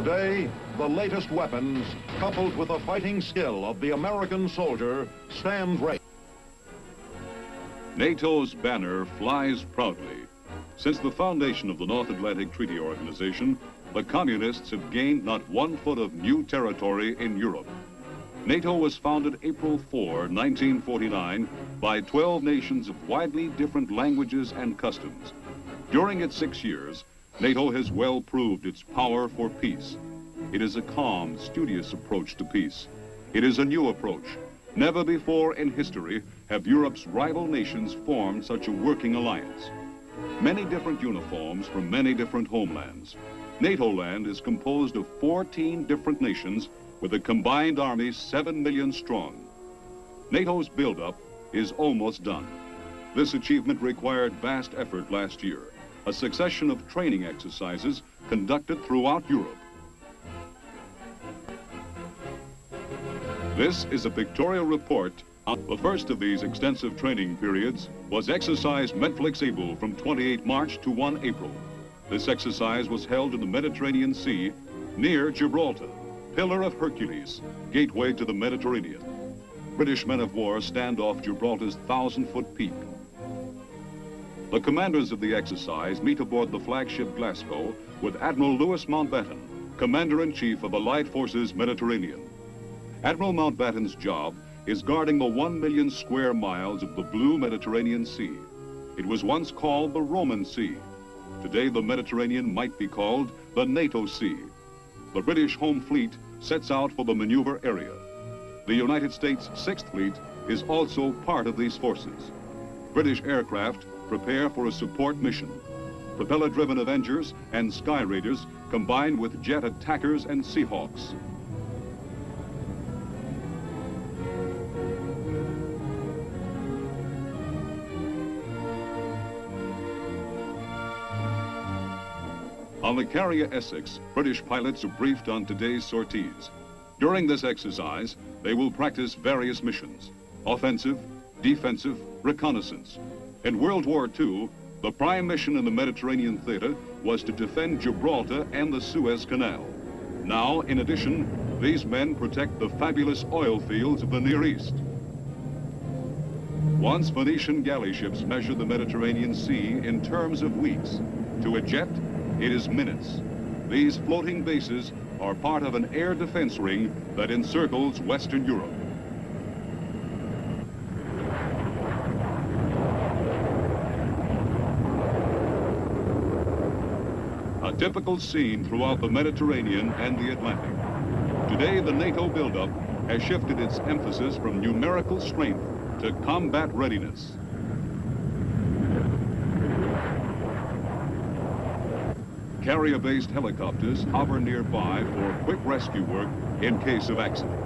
Today, the latest weapons, coupled with the fighting skill of the American soldier, stand ready. NATO's banner flies proudly. Since the foundation of the North Atlantic Treaty Organization, the communists have gained not 1 foot of new territory in Europe. NATO was founded April 4, 1949, by 12 nations of widely different languages and customs. During its 6 years, NATO has well proved its power for peace. It is a calm, studious approach to peace. It is a new approach. Never before in history have Europe's rival nations formed such a working alliance. Many different uniforms from many different homelands. NATO land is composed of 14 different nations with a combined army 7 million strong. NATO's buildup is almost done. This achievement required vast effort last year, a succession of training exercises conducted throughout Europe. This is a pictorial report. The first of these extensive training periods was exercise Medflexable from 28 March to 1 April. This exercise was held in the Mediterranean Sea near Gibraltar, Pillar of Hercules, gateway to the Mediterranean. British men of war stand off Gibraltar's 1,000-foot peak. The commanders of the exercise meet aboard the flagship Glasgow with Admiral Louis Mountbatten, Commander-in-Chief of Allied Forces Mediterranean. Admiral Mountbatten's job is guarding the 1 million square miles of the blue Mediterranean Sea. It was once called the Roman Sea. Today, the Mediterranean might be called the NATO Sea. The British Home Fleet sets out for the maneuver area. The United States 6th Fleet is also part of these forces. British aircraft prepare for a support mission. Propeller-driven Avengers and Sky Raiders combined with jet attackers and Seahawks. On the carrier Essex, British pilots are briefed on today's sorties. During this exercise, they will practice various missions: offensive, defensive, reconnaissance. In World War II, the prime mission in the Mediterranean theater was to defend Gibraltar and the Suez Canal. Now, in addition, these men protect the fabulous oil fields of the Near East. Once Phoenician galley ships measured the Mediterranean Sea in terms of weeks. To a jet, it is minutes. These floating bases are part of an air defense ring that encircles Western Europe. A typical scene throughout the Mediterranean and the Atlantic. Today, the NATO buildup has shifted its emphasis from numerical strength to combat readiness. Carrier-based helicopters hover nearby for quick rescue work in case of accident.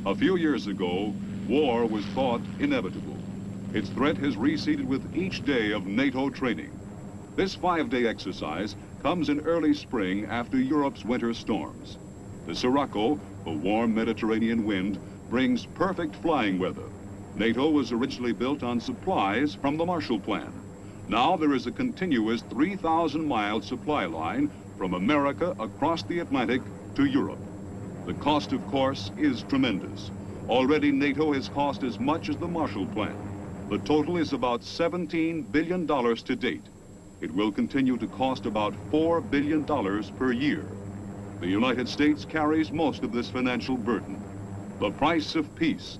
A few years ago, war was thought inevitable. Its threat has receded with each day of NATO training. This 5-day exercise comes in early spring after Europe's winter storms. The Sirocco, a warm Mediterranean wind, brings perfect flying weather. NATO was originally built on supplies from the Marshall Plan. Now there is a continuous 3,000-mile supply line from America across the Atlantic to Europe. The cost, of course, is tremendous. Already NATO has cost as much as the Marshall Plan. The total is about $17 billion to date. It will continue to cost about $4 billion per year. The United States carries most of this financial burden. The price of peace.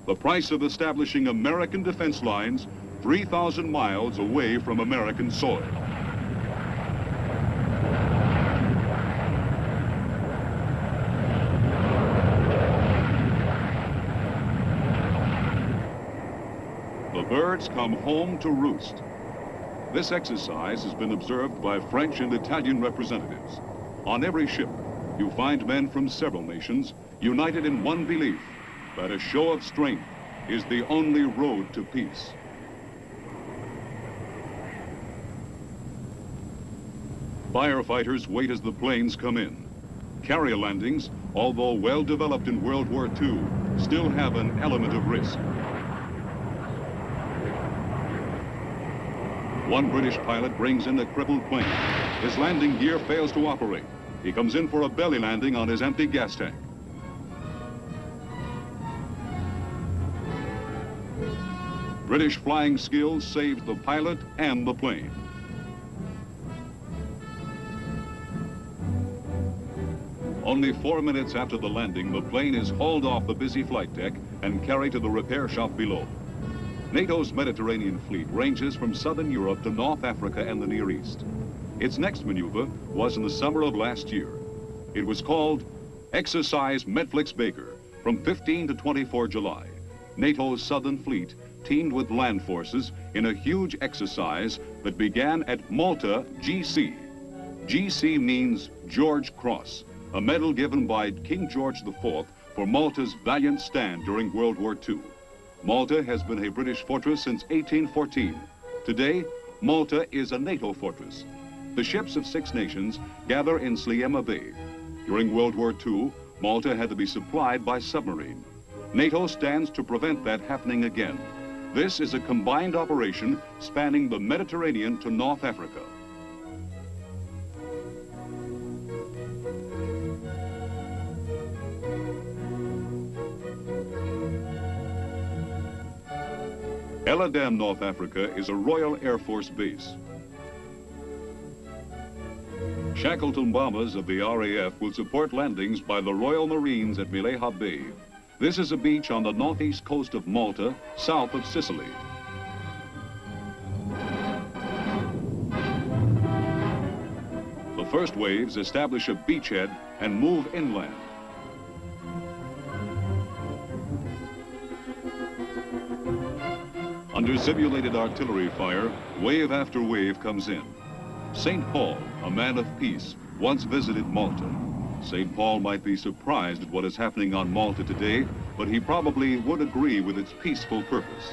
The price of establishing American defense lines 3,000 miles away from American soil. The birds come home to roost. This exercise has been observed by French and Italian representatives. On every ship, you find men from several nations united in one belief: that a show of strength is the only road to peace. Firefighters wait as the planes come in. Carrier landings, although well developed in World War II, still have an element of risk. One British pilot brings in a crippled plane. His landing gear fails to operate. He comes in for a belly landing on his empty gas tank. British flying skills saved the pilot and the plane. Only 4 minutes after the landing, the plane is hauled off the busy flight deck and carried to the repair shop below. NATO's Mediterranean fleet ranges from southern Europe to North Africa and the Near East. Its next maneuver was in the summer of last year. It was called Exercise Medflix-Baker from 15 to 24 July. NATO's southern fleet teamed with land forces in a huge exercise that began at Malta, GC. GC means George Cross, a medal given by King George IV for Malta's valiant stand during World War II. Malta has been a British fortress since 1814. Today, Malta is a NATO fortress. The ships of 6 nations gather in Sliema Bay. During World War II, Malta had to be supplied by submarine. NATO stands to prevent that happening again. This is a combined operation spanning the Mediterranean to North Africa. Eladam, North Africa is a Royal Air Force base. Shackleton bombers of the RAF will support landings by the Royal Marines at Mileha Bay. This is a beach on the northeast coast of Malta, south of Sicily. The first waves establish a beachhead and move inland. Under simulated artillery fire, wave after wave comes in. St. Paul, a man of peace, once visited Malta. St. Paul might be surprised at what is happening on Malta today, but he probably would agree with its peaceful purpose.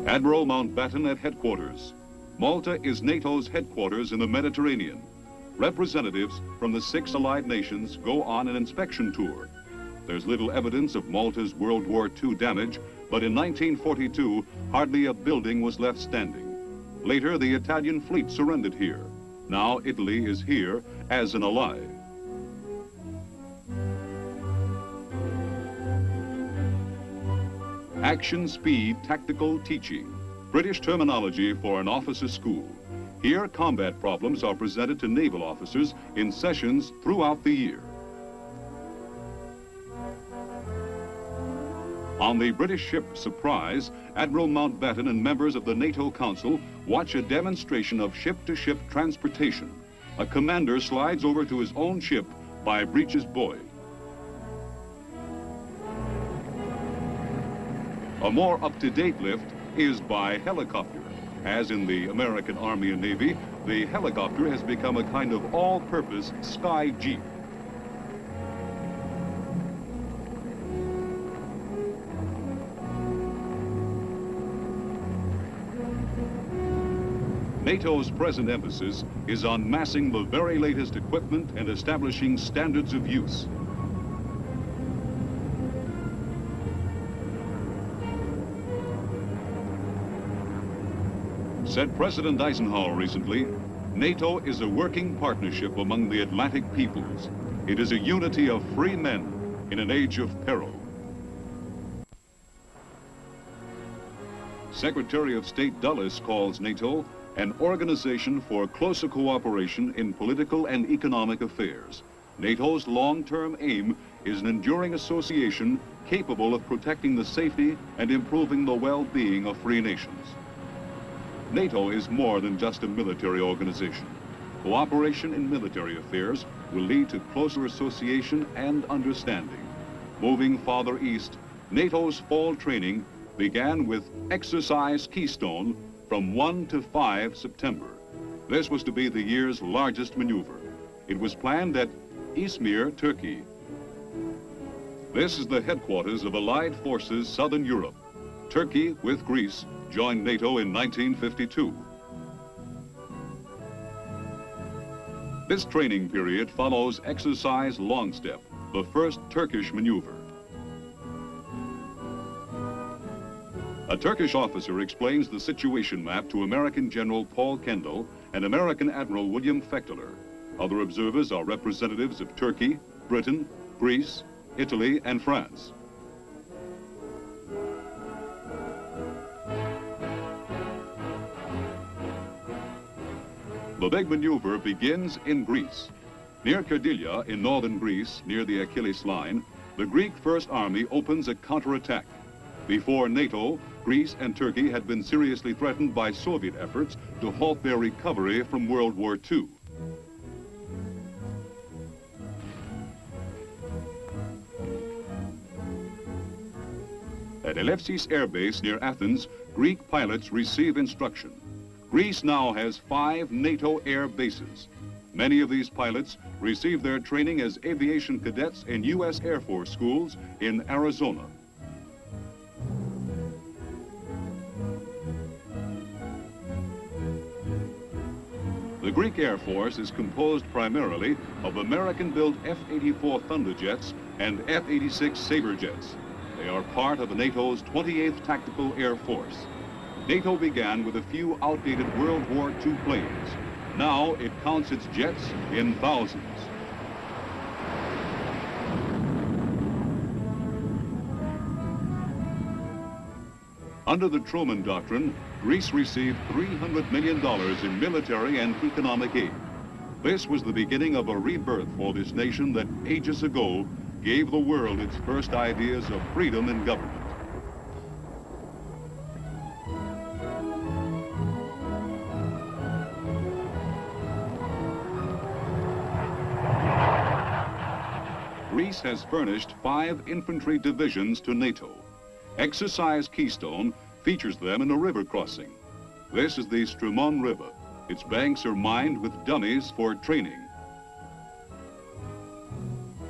Admiral Mountbatten at headquarters. Malta is NATO's headquarters in the Mediterranean. Representatives from the 6 allied nations go on an inspection tour. There's little evidence of Malta's World War II damage, but in 1942, hardly a building was left standing. Later, the Italian fleet surrendered here. Now Italy is here as an ally. Action Speed Tactical Teaching, British terminology for an officer school. Here, combat problems are presented to naval officers in sessions throughout the year. On the British ship Surprise, Admiral Mountbatten and members of the NATO Council watch a demonstration of ship-to-ship transportation. A commander slides over to his own ship by breeches buoy. A more up-to-date lift is by helicopter. As in the American Army and Navy, the helicopter has become a kind of all-purpose sky jeep. NATO's present emphasis is on massing the very latest equipment and establishing standards of use. Said President Eisenhower recently, NATO is a working partnership among the Atlantic peoples. It is a unity of free men in an age of peril. Secretary of State Dulles calls NATO an organization for closer cooperation in political and economic affairs. NATO's long-term aim is an enduring association capable of protecting the safety and improving the well-being of free nations. NATO is more than just a military organization. Cooperation in military affairs will lead to closer association and understanding. Moving farther east, NATO's fall training began with Exercise Keystone from 1 to 5 September. This was to be the year's largest maneuver. It was planned at Izmir, Turkey. This is the headquarters of Allied Forces Southern Europe. Turkey, with Greece, joined NATO in 1952. This training period follows Exercise Long Step, the first Turkish maneuver. A Turkish officer explains the situation map to American General Paul Kendall and American Admiral William Fechteler. Other observers are representatives of Turkey, Britain, Greece, Italy, and France. The big maneuver begins in Greece. Near Kerdilia in northern Greece, near the Achilles line, the Greek First Army opens a counterattack. Before NATO, Greece and Turkey had been seriously threatened by Soviet efforts to halt their recovery from World War II. At Elefsis Air Base near Athens, Greek pilots receive instruction. Greece now has 5 NATO air bases. Many of these pilots receive their training as aviation cadets in U.S. Air Force schools in Arizona. The Greek Air Force is composed primarily of American-built F-84 Thunderjets and F-86 Sabrejets. They are part of NATO's 28th Tactical Air Force. NATO began with a few outdated World War II planes. Now it counts its jets in thousands. Under the Truman Doctrine, Greece received $300 million in military and economic aid. This was the beginning of a rebirth for this nation that ages ago gave the world its first ideas of freedom in government. Greece has furnished 5 infantry divisions to NATO. Exercise Keystone features them in a river crossing. This is the Strymon River. Its banks are mined with dummies for training.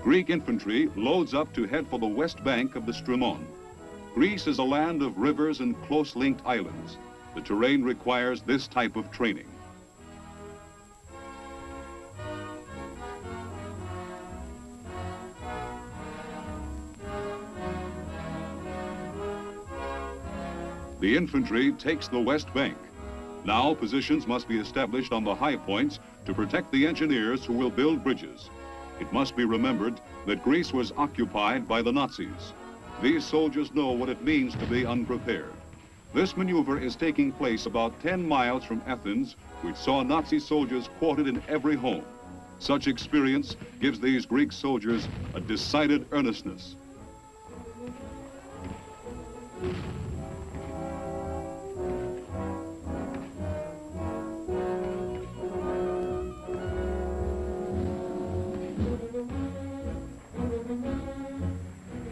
Greek infantry loads up to head for the west bank of the Strymon. Greece is a land of rivers and close-linked islands. The terrain requires this type of training. The infantry takes the west bank. Now positions must be established on the high points to protect the engineers who will build bridges. It must be remembered that Greece was occupied by the Nazis. These soldiers know what it means to be unprepared. This maneuver is taking place about 10 miles from Athens, which saw Nazi soldiers quartered in every home. Such experience gives these Greek soldiers a decided earnestness.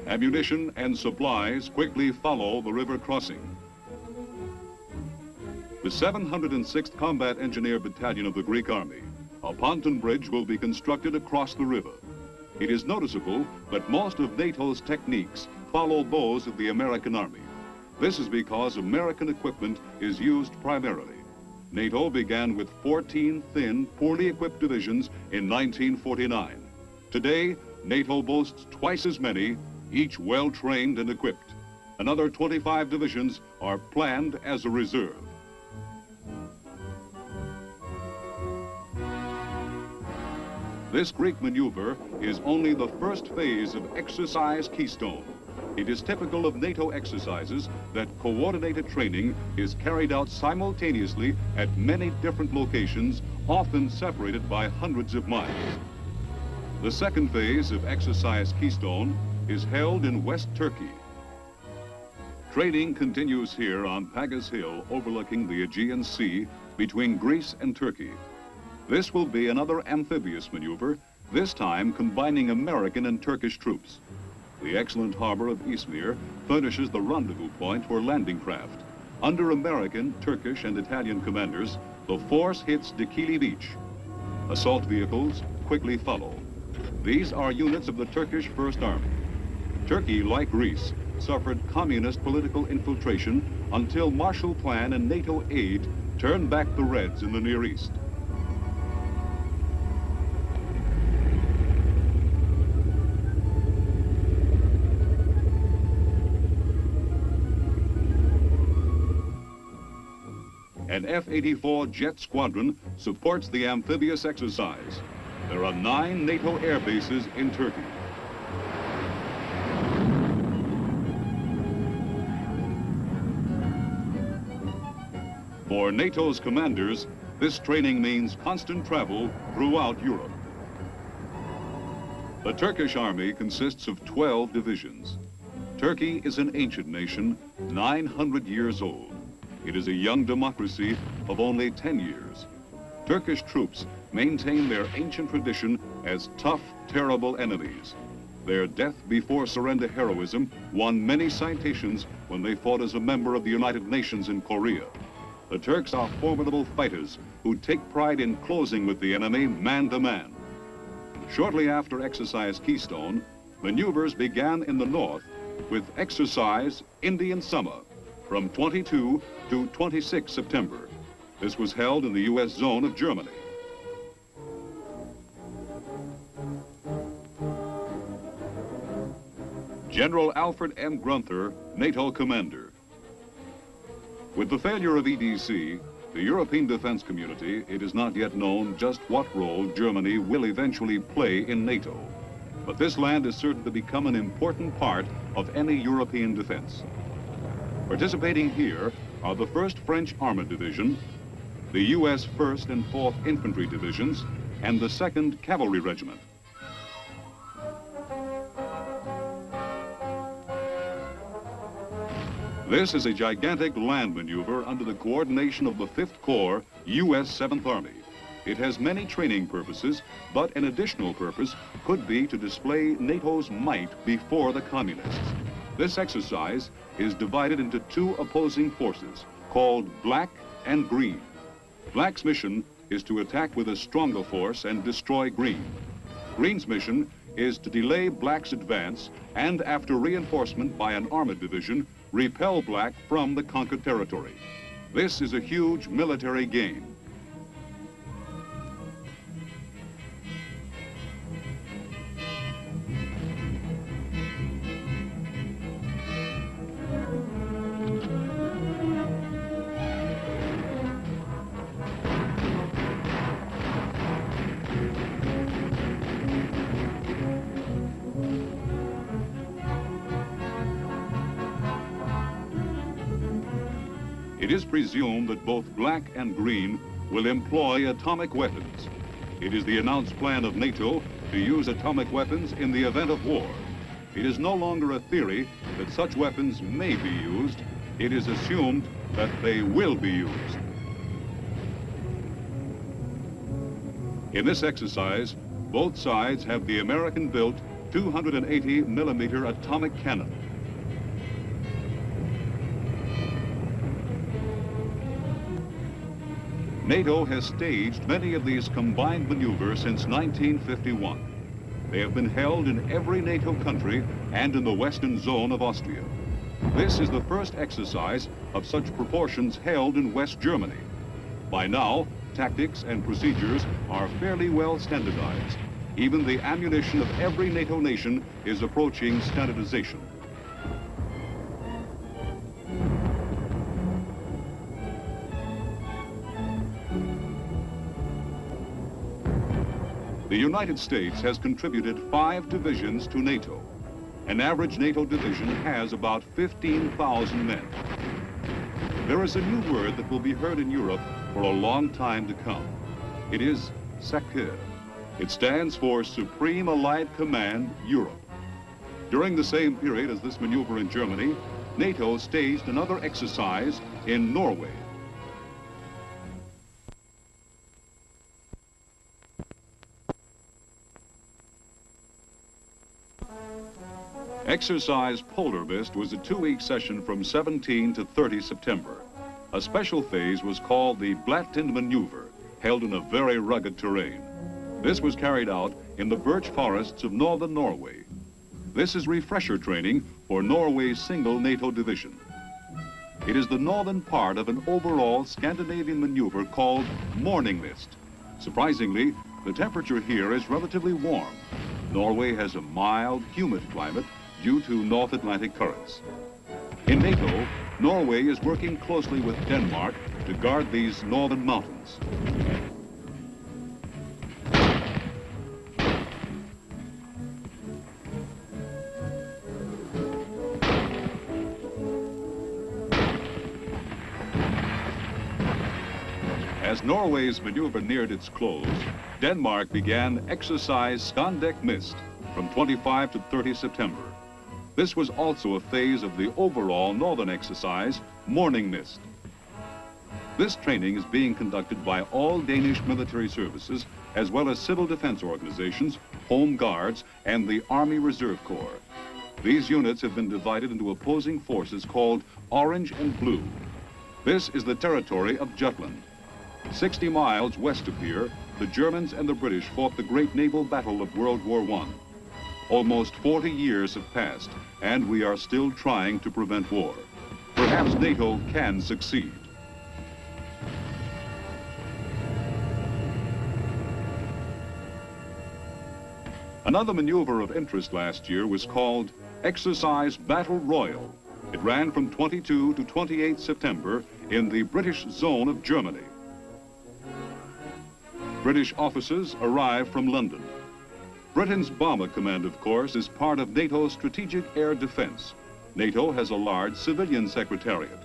Ammunition and supplies quickly follow the river crossing. The 706th Combat Engineer Battalion of the Greek Army, a pontoon bridge will be constructed across the river. It is noticeable that most of NATO's techniques follow those of the American Army. This is because American equipment is used primarily. NATO began with 14 thin, poorly equipped divisions in 1949. Today, NATO boasts twice as many, each well-trained and equipped. Another 25 divisions are planned as a reserve. This Greek maneuver is only the first phase of Exercise Keystone. It is typical of NATO exercises that coordinated training is carried out simultaneously at many different locations, often separated by hundreds of miles. The second phase of Exercise Keystone is held in West Turkey. Training continues here on Pagas Hill overlooking the Aegean Sea between Greece and Turkey. This will be another amphibious maneuver, this time combining American and Turkish troops. The excellent harbor of Izmir furnishes the rendezvous point for landing craft. Under American, Turkish, and Italian commanders, the force hits Dikili Beach. Assault vehicles quickly follow. These are units of the Turkish First Army. Turkey, like Greece, suffered communist political infiltration until Marshall Plan and NATO aid turned back the Reds in the Near East. An F-84 jet squadron supports the amphibious exercise. There are 9 NATO air bases in Turkey. For NATO's commanders, this training means constant travel throughout Europe. The Turkish army consists of 12 divisions. Turkey is an ancient nation, 900 years old. It is a young democracy of only 10 years. Turkish troops maintain their ancient tradition as tough, terrible enemies. Their death before surrender heroism won many citations when they fought as a member of the United Nations in Korea. The Turks are formidable fighters who take pride in closing with the enemy man to man. Shortly after Exercise Keystone, maneuvers began in the north with Exercise Indian Summer from 22 to 26 September. This was held in the U.S. zone of Germany. General Alfred M. Grunther, NATO commander. With the failure of EDC, the European defense community, it is not yet known just what role Germany will eventually play in NATO. But this land is certain to become an important part of any European defense. Participating here are the 1st French Armored Division, the U.S. 1st and 4th Infantry Divisions, and the 2nd Cavalry Regiment. This is a gigantic land maneuver under the coordination of the 5th Corps, U.S. 7th Army. It has many training purposes, but an additional purpose could be to display NATO's might before the communists. This exercise is divided into 2 opposing forces, called Black and Green. Black's mission is to attack with a stronger force and destroy Green. Green's mission is to delay Black's advance and, after reinforcement by an armored division, repel Black from the conquered territory. This is a huge military gain. It is presumed that both Black and Green will employ atomic weapons. It is the announced plan of NATO to use atomic weapons in the event of war. It is no longer a theory that such weapons may be used. It is assumed that they will be used. In this exercise, both sides have the American-built 280mm atomic cannon. NATO has staged many of these combined maneuvers since 1951. They have been held in every NATO country and in the western zone of Austria. This is the first exercise of such proportions held in West Germany. By now, tactics and procedures are fairly well standardized. Even the ammunition of every NATO nation is approaching standardization. The United States has contributed 5 divisions to NATO. An average NATO division has about 15,000 men. There is a new word that will be heard in Europe for a long time to come. It is circa. It stands for Supreme Allied Command Europe. During the same period as this maneuver in Germany, NATO staged another exercise in Norway. Exercise Polar Mist was a 2-week session from 17 to 30 September. A special phase was called the Blattend Maneuver, held in a very rugged terrain. This was carried out in the birch forests of northern Norway. This is refresher training for Norway's single NATO division. It is the northern part of an overall Scandinavian maneuver called Morning Mist. Surprisingly, the temperature here is relatively warm. Norway has a mild, humid climate due to North Atlantic currents. In NATO, Norway is working closely with Denmark to guard these northern mountains. As Norway's maneuver neared its close, Denmark began Exercise Skanderk Mist from 25 to 30 September. This was also a phase of the overall northern exercise, Morning Mist. This training is being conducted by all Danish military services, as well as civil defense organizations, Home Guards, and the Army Reserve Corps. These units have been divided into opposing forces called Orange and Blue. This is the territory of Jutland. 60 miles west of here, the Germans and the British fought the great naval battle of World War I. Almost 40 years have passed, and we are still trying to prevent war. Perhaps NATO can succeed. Another maneuver of interest last year was called Exercise Battle Royal. It ran from 22 to 28 September in the British zone of Germany. British officers arrived from London. Britain's Bomber Command, of course, is part of NATO's strategic air defense. NATO has a large civilian secretariat.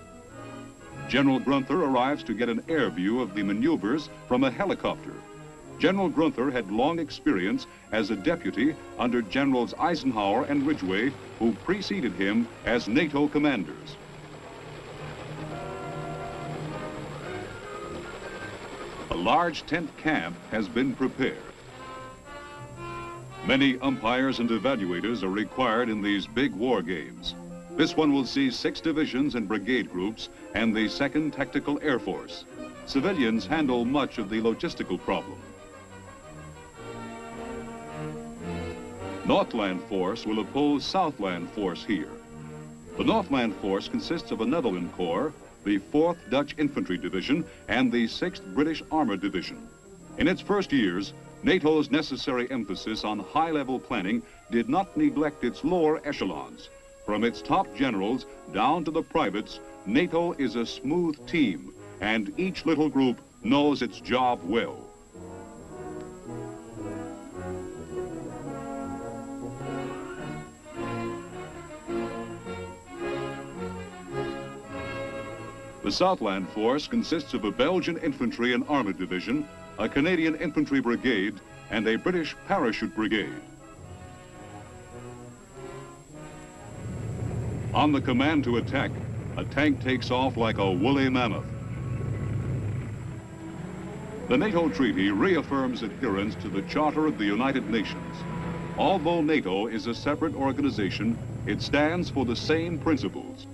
General Grunther arrives to get an air view of the maneuvers from a helicopter. General Grunther had long experience as a deputy under Generals Eisenhower and Ridgway, who preceded him as NATO commanders. A large tent camp has been prepared. Many umpires and evaluators are required in these big war games. This one will see 6 divisions and brigade groups and the 2nd Tactical Air Force. Civilians handle much of the logistical problem. Northland Force will oppose Southland Force here. The Northland Force consists of a Netherlands Corps, the 4th Dutch Infantry Division, and the 6th British Armored Division. In its first years, NATO's necessary emphasis on high-level planning did not neglect its lower echelons. From its top generals down to the privates, NATO is a smooth team, and each little group knows its job well. The Southland Force consists of a Belgian Infantry and Armored Division, a Canadian Infantry Brigade, and a British Parachute Brigade. On the command to attack, a tank takes off like a woolly mammoth. The NATO treaty reaffirms adherence to the Charter of the United Nations. Although NATO is a separate organization, it stands for the same principles.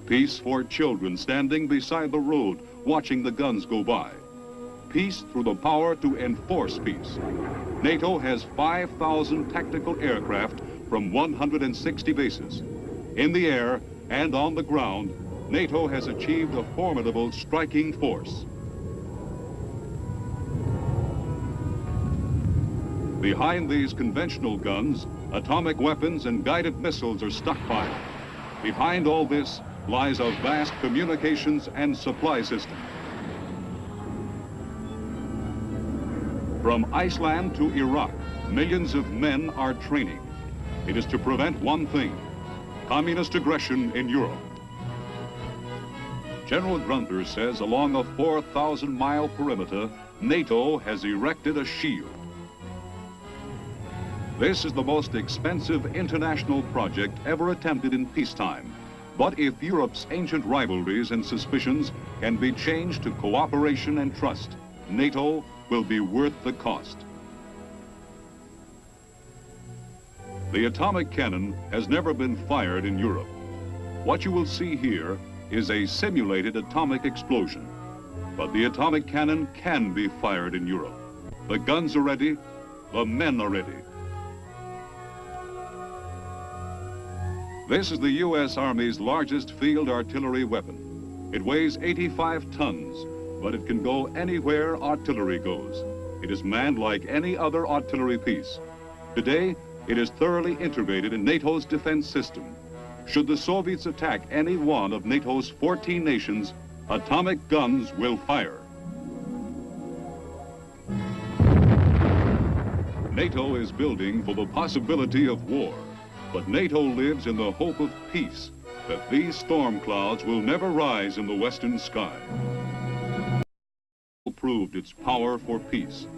Peace for children standing beside the road, watching the guns go by. Peace through the power to enforce peace. NATO has 5,000 tactical aircraft from 160 bases. In the air and on the ground, NATO has achieved a formidable striking force. Behind these conventional guns, atomic weapons and guided missiles are stockpiled. Behind all this lies a vast communications and supply system. From Iceland to Iraq, millions of men are training. It is to prevent one thing: communist aggression in Europe. General Grunther says along a 4,000-mile perimeter, NATO has erected a shield. This is the most expensive international project ever attempted in peacetime. But if Europe's ancient rivalries and suspicions can be changed to cooperation and trust, NATO will be worth the cost. The atomic cannon has never been fired in Europe. What you will see here is a simulated atomic explosion. But the atomic cannon can be fired in Europe. The guns are ready, the men are ready. This is the U.S. Army's largest field artillery weapon. It weighs 85 tons, but it can go anywhere artillery goes. It is manned like any other artillery piece. Today, it is thoroughly integrated in NATO's defense system. Should the Soviets attack any one of NATO's 14 nations, atomic guns will fire. NATO is building for the possibility of war, but NATO lives in the hope of peace, that these storm clouds will never rise in the western sky. Proved its power for peace.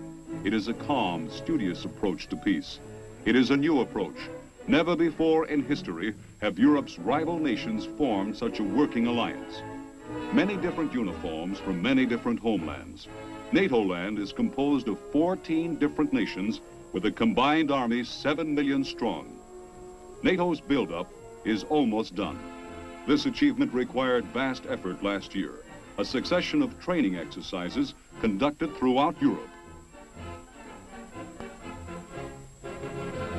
It is a calm, studious approach to peace. It is a new approach. Never before in history have Europe's rival nations formed such a working alliance. Many different uniforms from many different homelands. NATO land is composed of 14 different nations with a combined army 7 million strong. NATO's buildup is almost done. This achievement required vast effort last year, a succession of training exercises conducted throughout Europe.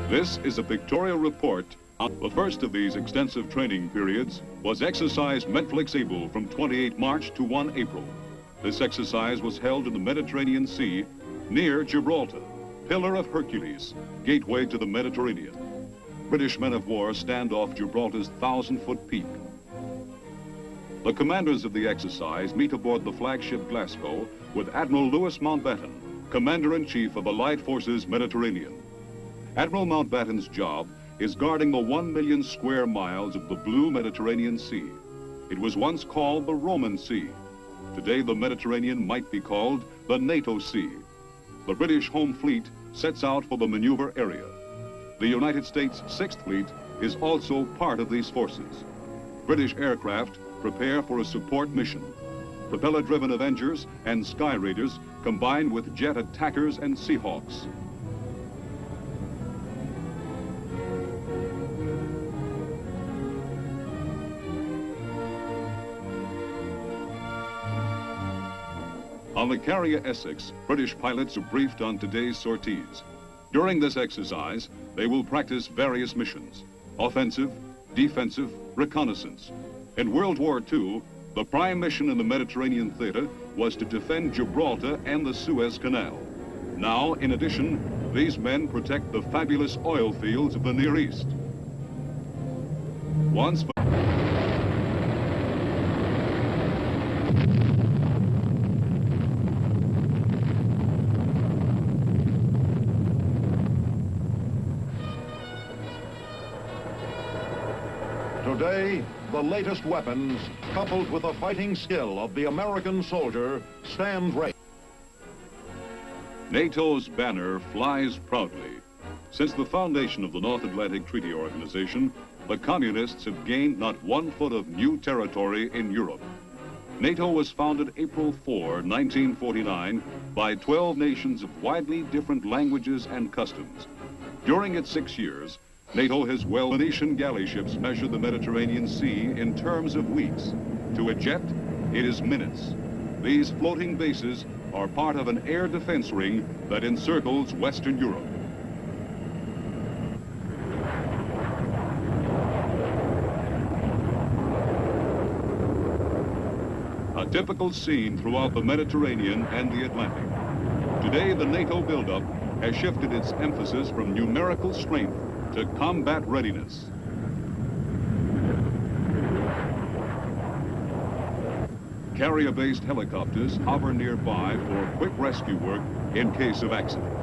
This is a pictorial report. The first of these extensive training periods was exercise Medflexable from 28 March to 1 April. This exercise was held in the Mediterranean Sea near Gibraltar, Pillar of Hercules, gateway to the Mediterranean. British men of war stand off Gibraltar's 1,000-foot peak. The commanders of the exercise meet aboard the flagship Glasgow with Admiral Louis Mountbatten, Commander-in-Chief of Allied Forces Mediterranean. Admiral Mountbatten's job is guarding the 1 million square miles of the blue Mediterranean Sea. It was once called the Roman Sea. Today the Mediterranean might be called the NATO Sea. The British Home Fleet sets out for the maneuver area. The United States 6th Fleet is also part of these forces. British aircraft prepare for a support mission. Propeller-driven Avengers and Sky Raiders combined with jet attackers and Seahawks. On the carrier Essex, British pilots are briefed on today's sorties. During this exercise, they will practice various missions: offensive, defensive, reconnaissance. In World War II, the prime mission in the Mediterranean theater was to defend Gibraltar and the Suez Canal. Now, in addition, these men protect the fabulous oil fields of the Near East. Once Today, the latest weapons, coupled with the fighting skill of the American soldier, stand ready. NATO's banner flies proudly. Since the foundation of the North Atlantic Treaty Organization, the communists have gained not 1 foot of new territory in Europe. NATO was founded April 4, 1949, by 12 nations of widely different languages and customs. During its 6 years, NATO has Venetian galley ships measure the Mediterranean Sea in terms of weeks. To a jet, it is minutes. These floating bases are part of an air defense ring that encircles Western Europe. A typical scene throughout the Mediterranean and the Atlantic. Today, the NATO buildup has shifted its emphasis from numerical strength to combat readiness. Carrier-based helicopters hover nearby for quick rescue work in case of accident.